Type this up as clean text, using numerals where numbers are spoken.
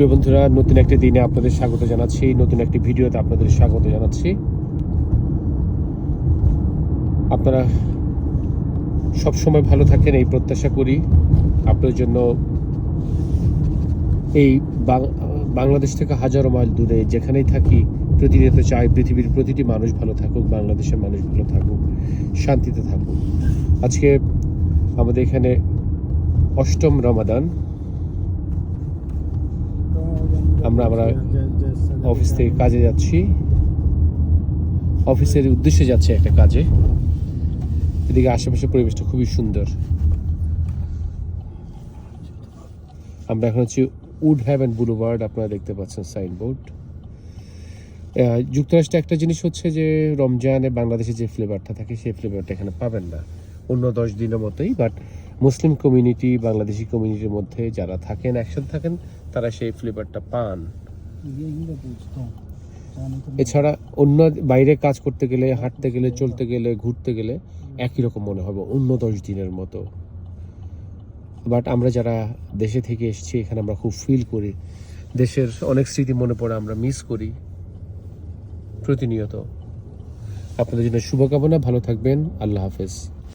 প্রিয় বন্ধুরা, নতুন একটি দিনে আপনাদের স্বাগত জানাচ্ছি, নতুন একটি ভিডিওতে আপনাদের স্বাগত জানাচ্ছি। আপনারা সবসময় ভালো থাকেন এই প্রত্যাশা করি। আপনার জন্য এই বাংলাদেশ থেকে হাজারো মাইল দূরে যেখানেই থাকি প্রতিনিয়ত চাই পৃথিবীর প্রতিটি মানুষ ভালো থাকুক, বাংলাদেশের মানুষ ভালো থাকুক, শান্তিতে থাকুক। আজকে আমাদের এখানে 8ম রমাদান। আমরা অফিস থেকে কাজে যাচ্ছি, অফিসের উদ্দেশ্যে যাচ্ছে একটা কাজে। এদিকে আশেপাশের পরিবেশটা খুবই সুন্দর। আমরা এখন হচ্ছে উড হ্যাভেন বুলওয়ার্ড, আপনারা দেখতে পাচ্ছেন সাইনবোর্ড। যুক্তরাষ্ট্রে একটা জিনিস হচ্ছে যে রমজানে বাংলাদেশে যে ফ্লেভারটা থাকে সেই ফ্লেভারটা এখানে পাবেন না অন্য 10 দিনের মতোই। বাট মুসলিম কমিউনিটি, বাংলাদেশি কমিউনিটির মধ্যে যারা থাকেন, একসাথে থাকেন, তারা সেই ফ্লেভারটা পান। এছাড়া অন্য বাইরে কাজ করতে গেলে, হাঁটতে গেলে, চলতে গেলে, ঘুরতে গেলে একই রকম মনে হবে অন্য 10 দিনের মতো। বাট আমরা যারা দেশে থেকে এসেছি, এখানে আমরা খুব ফিল করি, দেশের অনেক স্মৃতি মনে পড়ে, আমরা মিস করি প্রতিনিয়ত। আপনাদের জন্য শুভকামনা, ভালো থাকবেন, আল্লাহ হাফেজ।